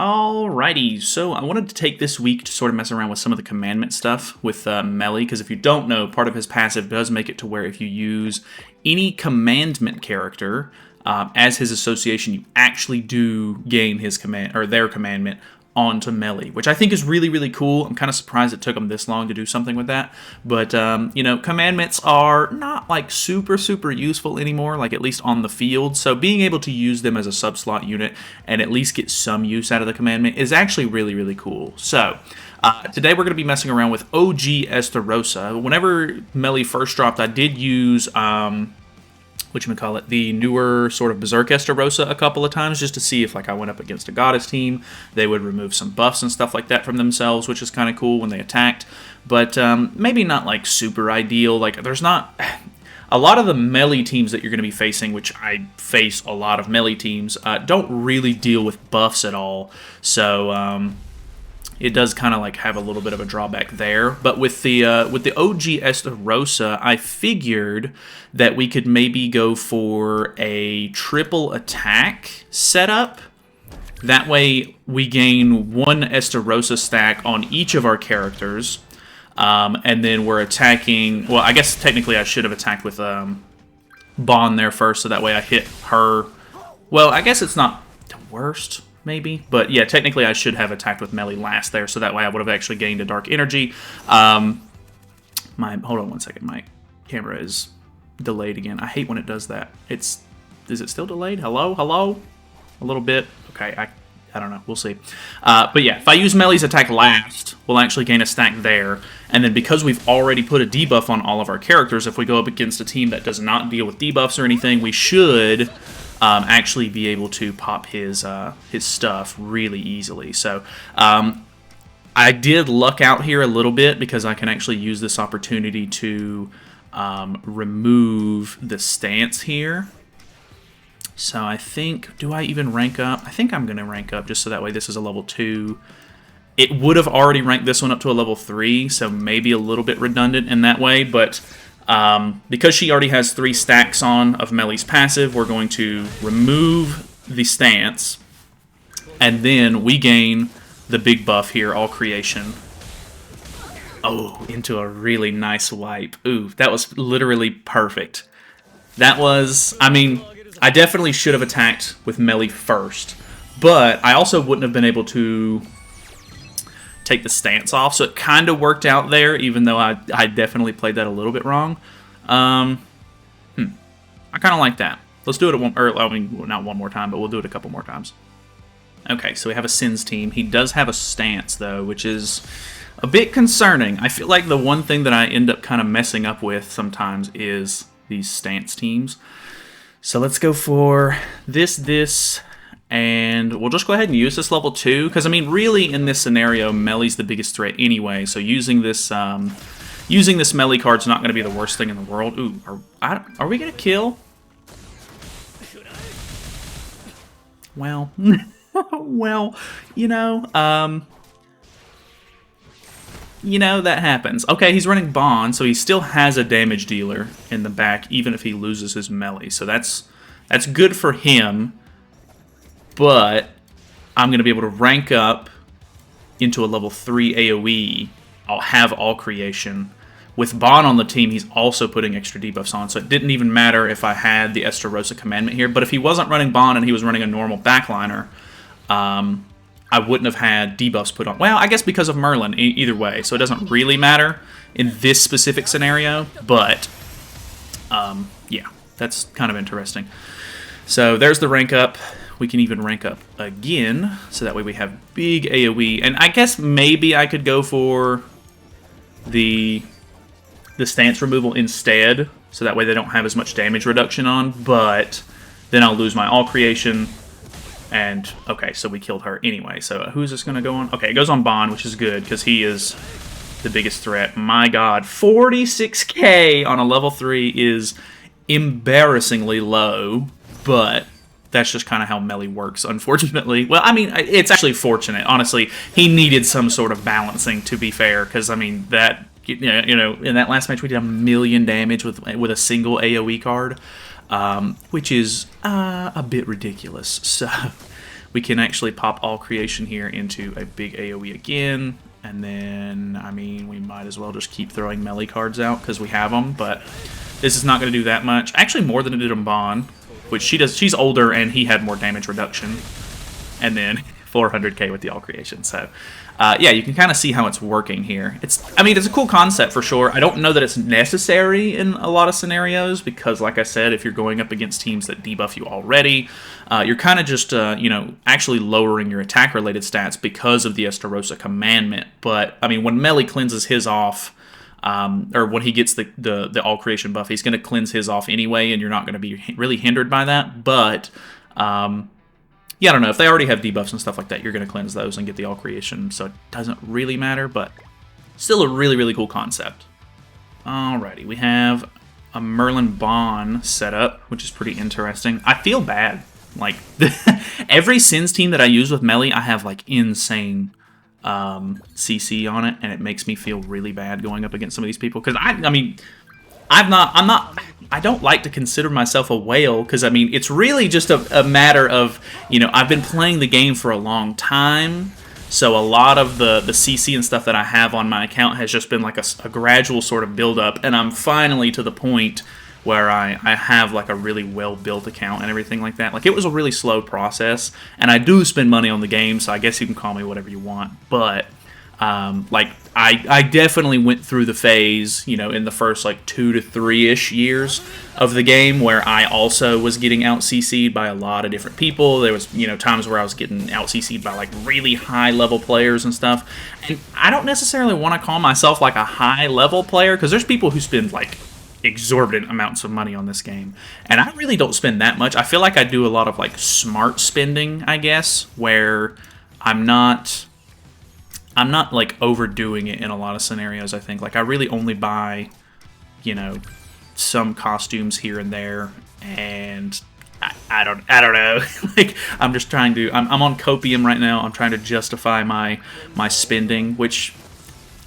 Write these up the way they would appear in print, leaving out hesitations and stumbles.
Alrighty, so I wanted to take this week to sort of mess around with some of the commandment stuff with Melly, because if you don't know, part of his passive does make it to where if you use any commandment character as his association, you actually do gain his command or their commandment onto Melly, which I think is really, really cool. I'm kind of surprised it took them this long to do something with that. But, you know, commandments are not, like, super, super useful anymore, like, at least on the field. So being able to use them as a sub-slot unit and at least get some use out of the commandment is actually really, really cool. So, today we're going to be messing around with OG Estarossa. Whenever Melly first dropped, I did use the newer sort of Berserk Estarossa a couple of times just to see if, like, I went up against a goddess team, they would remove some buffs and stuff like that from themselves, which is kind of cool when they attacked. But maybe not, like, super ideal. Like, there's not... A lot of the melee teams that you're going to be facing, which I face a lot of melee teams, don't really deal with buffs at all. So, it does kind of like have a little bit of a drawback there. But with the OG Estarossa, I figured that we could maybe go for a triple attack setup. That way we gain one Estarossa stack on each of our characters. And then we're attacking... Well, I guess technically I should have attacked with Bond there first, so that way I hit her. Well, I guess it's not the worst, maybe. But yeah, technically I should have attacked with Melly last there, so that way I would have actually gained a Dark Energy. Hold on one second, my camera is delayed again. I hate when it does that. Is it still delayed? Hello? Hello? A little bit. Okay, I don't know. We'll see. But yeah, if I use Melly's attack last, we'll actually gain a stack there. And then because we've already put a debuff on all of our characters, if we go up against a team that does not deal with debuffs or anything, we should actually be able to pop his stuff really easily. So I did luck out here a little bit because I can actually use this opportunity to remove the stance here. So I think, do I even rank up? I think I'm going to rank up just so that way this is a level 2. It would have already ranked this one up to a level 3, so maybe a little bit redundant in that way, but because she already has 3 stacks on of Melly's passive, we're going to remove the stance, and then we gain the big buff here, All Creation. Oh, into a really nice wipe. Ooh, that was literally perfect. That was, I mean... I definitely should have attacked with Melly first, but I also wouldn't have been able to take the stance off, so it kind of worked out there, even though I definitely played that a little bit wrong. I kind of like that. Let's do it not one more time, but we'll do it a couple more times. Okay, so we have a Sins team. He does have a stance, though, which is a bit concerning. I feel like the one thing that I end up kind of messing up with sometimes is these stance teams. So let's go for this, and we'll just go ahead and use this level 2, because, I mean, really, in this scenario, Melly's the biggest threat anyway, so using this Melly card's not going to be the worst thing in the world. Ooh, are we going to kill? Well, well, you know, that happens. Okay, he's running Bond, so he still has a damage dealer in the back, even if he loses his melee. So that's good for him, but I'm going to be able to rank up into a level 3 AoE. I'll have All Creation. With Bond on the team, he's also putting extra debuffs on, so it didn't even matter if I had the Estarossa Commandment here. But if he wasn't running Bond and he was running a normal backliner, I wouldn't have had debuffs put on. Well, I guess because of Merlin, either way. So it doesn't really matter in this specific scenario. But, yeah, that's kind of interesting. So there's the rank up. We can even rank up again. So that way we have big AoE. And I guess maybe I could go for the stance removal instead. So that way they don't have as much damage reduction on. But then I'll lose my All Creation. And, okay, so we killed her anyway. So who's this going to go on? Okay, it goes on Bond, which is good, because he is the biggest threat. My god, 46k on a level 3 is embarrassingly low, but that's just kind of how Melly works, unfortunately. Well, I mean, it's actually fortunate. Honestly, he needed some sort of balancing, to be fair, because, I mean, that, you know, in that last match we did 1 million damage with a single AoE card. Which is a bit ridiculous. So We can actually pop all creation here into a big AoE again. And then, I mean, we might as well just keep throwing melee cards out because we have them. But this is not going to do that much. Actually, more than it did on Bond, which she does. She's older and he had more damage reduction. And then 400k with the all creation. So, yeah, you can kind of see how it's working here. I mean, it's a cool concept for sure. I don't know that it's necessary in a lot of scenarios because, like I said, if you're going up against teams that debuff you already, you're kind of just, you know, actually lowering your attack-related stats because of the Estarossa Commandment. But, I mean, when Melee cleanses his off, or when he gets the all creation buff, he's going to cleanse his off anyway, and you're not going to be really hindered by that. But, yeah, I don't know. If they already have debuffs and stuff like that, you're going to cleanse those and get the all creation, so it doesn't really matter, but still a really, really cool concept. Alrighty, we have a Merlin Bond set up, which is pretty interesting. I feel bad. Like, every Sins team that I use with Melee, I have, like, insane CC on it, and it makes me feel really bad going up against some of these people. Because, I mean, I don't like to consider myself a whale, because, I mean, it's really just a matter of, you know, I've been playing the game for a long time, so a lot of the CC and stuff that I have on my account has just been like a gradual sort of build-up, and I'm finally to the point where I have like a really well-built account and everything like that. Like, it was a really slow process, and I do spend money on the game, so I guess you can call me whatever you want, but like, I definitely went through the phase, you know, in the first like 2 to 3-ish years of the game where I also was getting out-CC'd by a lot of different people. There was, you know, times where I was getting out-CC'd by like really high-level players and stuff. And I don't necessarily want to call myself like a high-level player, because there's people who spend like exorbitant amounts of money on this game, and I really don't spend that much. I feel like I do a lot of like smart spending, I guess, where I'm not like overdoing it in a lot of scenarios. I think like I really only buy, you know, some costumes here and there, and I don't know. Like, I'm just trying to, I'm on copium right now. I'm trying to justify my spending, which,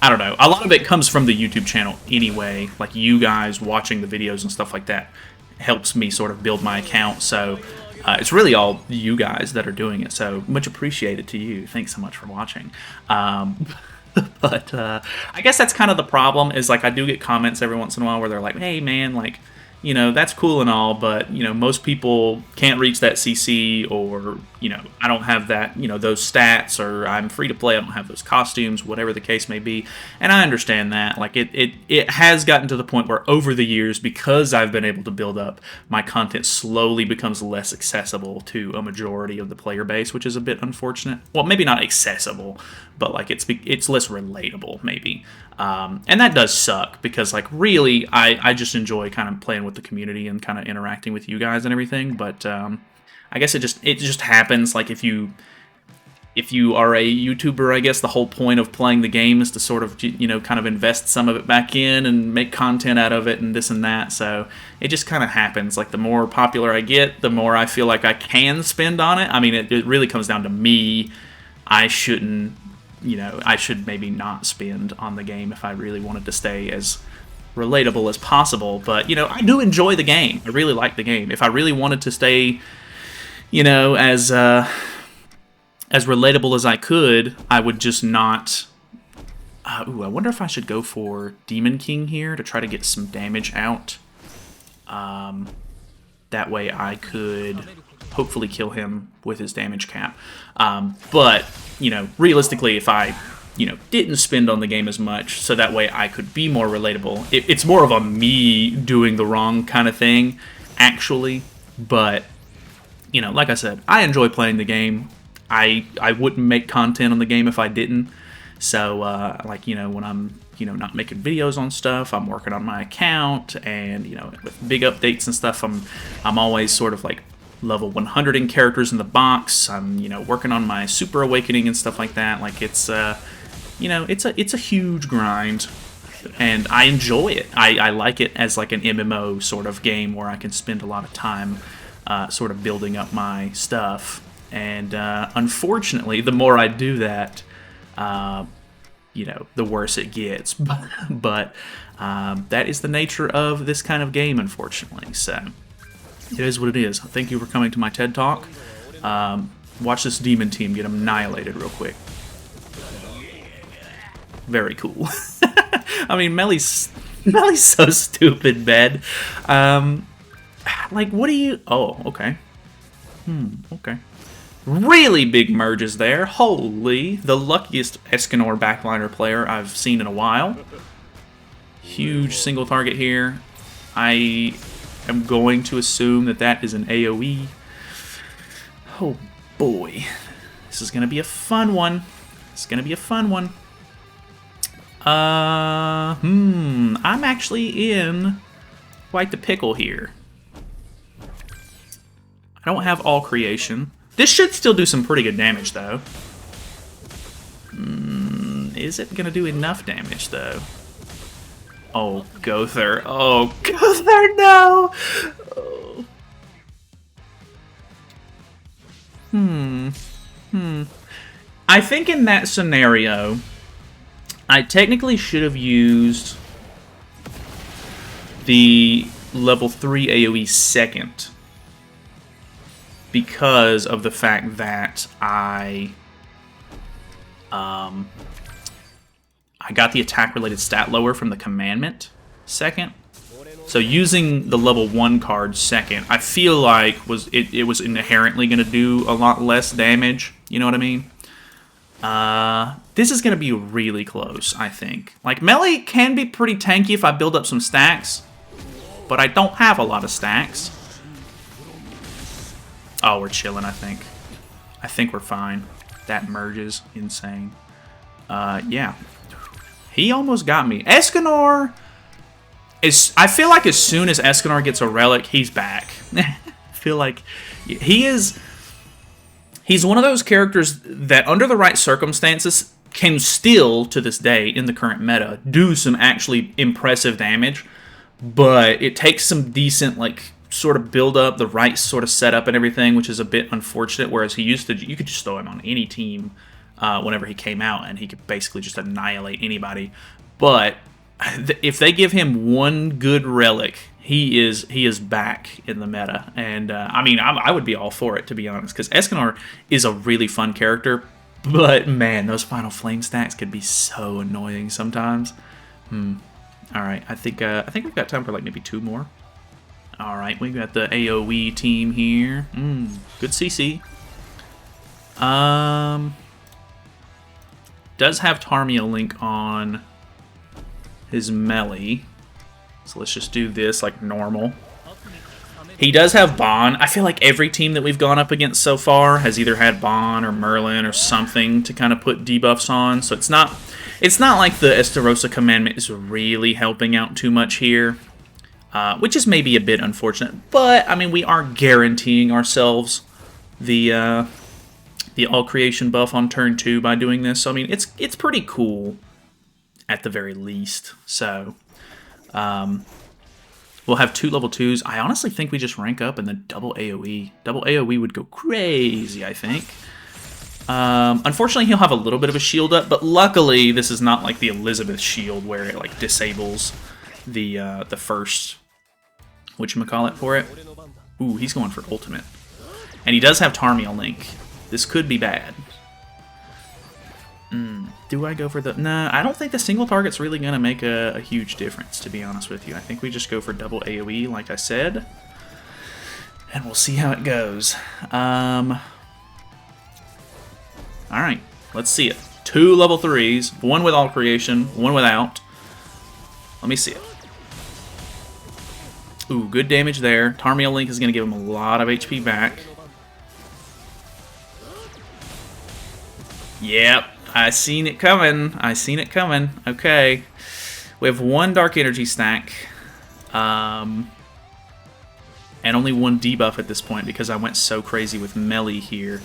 I don't know. A lot of it comes from the YouTube channel anyway. Like, you guys watching the videos and stuff like that helps me sort of build my account. So it's really all you guys that are doing it. So much appreciated to you. Thanks so much for watching. But I guess that's kind of the problem, is like I do get comments every once in a while where they're like, hey man, like, you know, that's cool and all, but, you know, most people can't reach that CC, or, you know, I don't have that, you know, those stats, or I'm free to play, I don't have those costumes, whatever the case may be. And I understand that. Like, it has gotten to the point where over the years, because I've been able to build up, my content slowly becomes less accessible to a majority of the player base, which is a bit unfortunate. Well, maybe not accessible, but like it's less relatable, maybe. And that does suck, because like really I just enjoy kind of playing with the community and kind of interacting with you guys and everything. But I guess it just happens. Like, if you are a YouTuber, I guess the whole point of playing the game is to sort of, you know, kind of invest some of it back in and make content out of it and this and that. So it just kind of happens. Like, the more popular I get, the more I feel like I can spend on it. I mean, it really comes down to me. I shouldn't, you know, I should maybe not spend on the game if I really wanted to stay as relatable as possible. But, you know, I do enjoy the game. I really like the game. If I really wanted to stay, you know, as relatable as I could, I would just not... ooh, I wonder if I should go for Demon King here to try to get some damage out. That way I could hopefully kill him with his damage cap. But, you know, realistically, if I, you know, didn't spend on the game as much, so that way I could be more relatable. It's more of a me doing the wrong kind of thing, actually. But, you know, like I said, I enjoy playing the game. I wouldn't make content on the game if I didn't. So, like, you know, when I'm, you know, not making videos on stuff, I'm working on my account, and, you know, with big updates and stuff, I'm always sort of like level 100 in characters in the box. I'm, you know, working on my Super Awakening and stuff like that. Like, it's, you know, it's a huge grind, and I enjoy it. I like it as like an MMO sort of game where I can spend a lot of time sort of building up my stuff. And unfortunately, the more I do that, you know, the worse it gets. But that is the nature of this kind of game, unfortunately. So it is what it is. Thank you for coming to my TED Talk. Watch this demon team get annihilated real quick. Very cool. I mean, Melly's so stupid, man. Like, what do you... Oh, okay. Okay. Really big merges there. Holy. The luckiest Escanor backliner player I've seen in a while. Huge single target here. I am going to assume that that is an AoE. Oh, boy. This is going to be a fun one. It's going to be a fun one. I'm actually in quite the pickle here. I don't have all creation. This should still do some pretty good damage, though. Is it going to do enough damage, though? Oh, Gother. Oh, Gother, no! Oh. I think in that scenario, I technically should have used the level 3 AoE second because of the fact that I got the attack-related stat lower from the commandment second. So using the level 1 card second, I feel like it was inherently going to do a lot less damage. You know what I mean? This is going to be really close, I think. Like, melee can be pretty tanky if I build up some stacks, but I don't have a lot of stacks. Oh, we're chilling, I think. I think we're fine. That merges. Insane. Yeah. He almost got me. Escanor is... I feel like as soon as Escanor gets a relic, he's back. I feel like he is... He's one of those characters that, under the right circumstances, can still, to this day, in the current meta, do some actually impressive damage. But it takes some decent, like, sort of build up, the right sort of setup and everything, which is a bit unfortunate. Whereas he used to, you could just throw him on any team whenever he came out, and he could basically just annihilate anybody. But if they give him one good relic, he is back in the meta, and I mean, I would be all for it, to be honest, because Escanor is a really fun character, but man, those final flame stacks could be so annoying sometimes. All right, I think we've got time for like maybe 2 more. All right, we got the AoE team here. Good CC. Does have Tarmia Link on his melee. So let's just do this like normal. He does have Bon. I feel like every team that we've gone up against so far has either had Bon or Merlin or something to kind of put debuffs on. So it's not like the Estarossa Commandment is really helping out too much here, which is maybe a bit unfortunate. But I mean, we are guaranteeing ourselves the all creation buff on turn 2 by doing this. So I mean, it's pretty cool at the very least. So. We'll have 2 level 2s. I honestly think we just rank up and then double AoE. Double AoE would go crazy, I think. Unfortunately, he'll have a little bit of a shield up, but luckily this is not like the Elizabeth shield where it like disables the first whatchamacallit for it. Ooh, he's going for ultimate. And he does have Tarmia Link. This could be bad. Do I go for the... Nah, I don't think the single target's really going to make a huge difference, to be honest with you. I think we just go for double AoE, like I said. And we'll see how it goes. Alright, let's see it. 2 level 3s, 1 with all creation, 1 without. Let me see it. Ooh, good damage there. Tarmia Link is going to give him a lot of HP back. Yep. I seen it coming. I seen it coming. Okay. We have 1 Dark Energy stack. And only 1 debuff at this point because I went so crazy with melee here.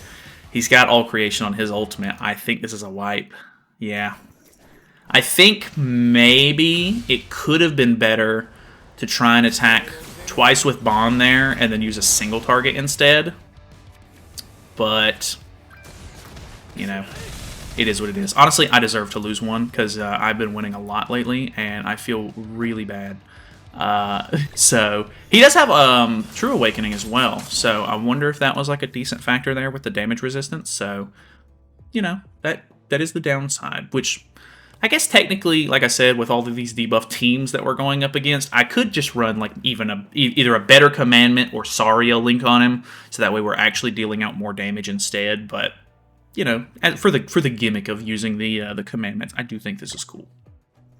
He's got all creation on his ultimate. I think this is a wipe. Yeah. I think maybe it could have been better to try and attack twice with Bond there and then use a single target instead. But, you know... It is what it is. Honestly, I deserve to lose one because I've been winning a lot lately, and I feel really bad So he does have True Awakening as well. So I wonder if that was like a decent factor there with the damage resistance. So, you know, that is the downside, which I guess technically, like I said, with all of these debuff teams that we're going up against, I could just run like even either a better commandment or Saria link on him, so that way we're actually dealing out more damage instead. But you know, for the gimmick of using the commandments, I do think this is cool.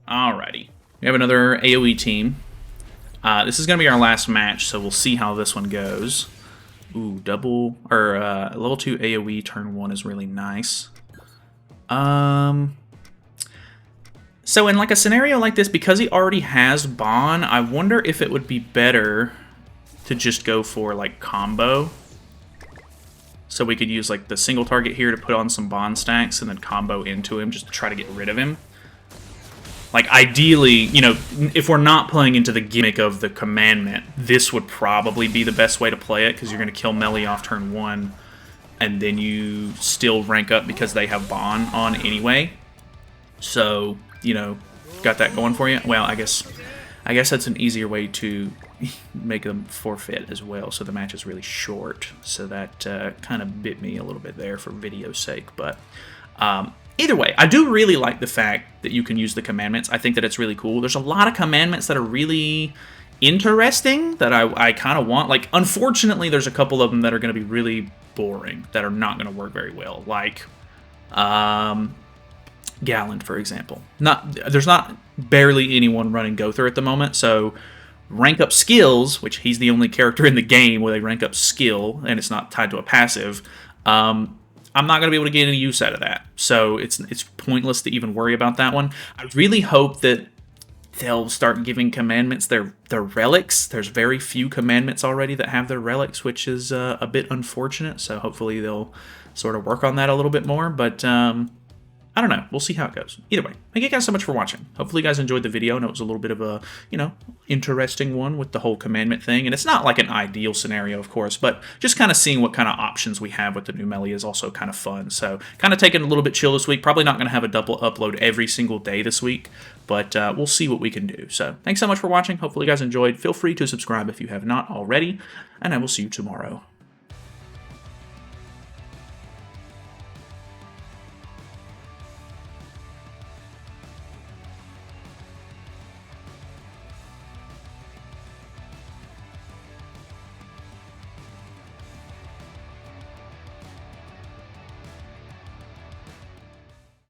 Alrighty, we have another AOE team. This is gonna be our last match, so we'll see how this one goes. Ooh, level 2 AOE turn 1 is really nice. So in like a scenario like this, because he already has Bond, I wonder if it would be better to just go for like combo. So we could use like the single target here to put on some Bond stacks and then combo into him just to try to get rid of him. Like ideally, you know, if we're not playing into the gimmick of the commandment, this would probably be the best way to play it, because you're going to kill Melee off turn 1 and then you still rank up because they have Bond on anyway. So, you know, got that going for you. Well, I guess that's an easier way to make them forfeit as well, so the match is really short. So that kind of bit me a little bit there for video's sake. But either way, I do really like the fact that you can use the commandments. I think that it's really cool. There's a lot of commandments that are really interesting that I kind of want. Like, unfortunately, there's a couple of them that are going to be really boring, that are not going to work very well. Like, Gallant, for example. There's not barely anyone running Gother at the moment, so rank up skills, which he's the only character in the game where they rank up skill, and it's not tied to a passive. I'm not going to be able to get any use out of that, so it's pointless to even worry about that one. I really hope that they'll start giving commandments their relics. There's very few commandments already that have their relics, which is a bit unfortunate, so hopefully they'll sort of work on that a little bit more, but I don't know. We'll see how it goes. Either way, thank you guys so much for watching. Hopefully you guys enjoyed the video, and it was a little bit of a, you know, interesting one with the whole commandment thing. And it's not like an ideal scenario, of course, but just kind of seeing what kind of options we have with the new Melee is also kind of fun. So kind of taking a little bit chill this week. Probably not going to have a double upload every single day this week, but we'll see what we can do. So thanks so much for watching. Hopefully you guys enjoyed. Feel free to subscribe if you have not already, and I will see you tomorrow.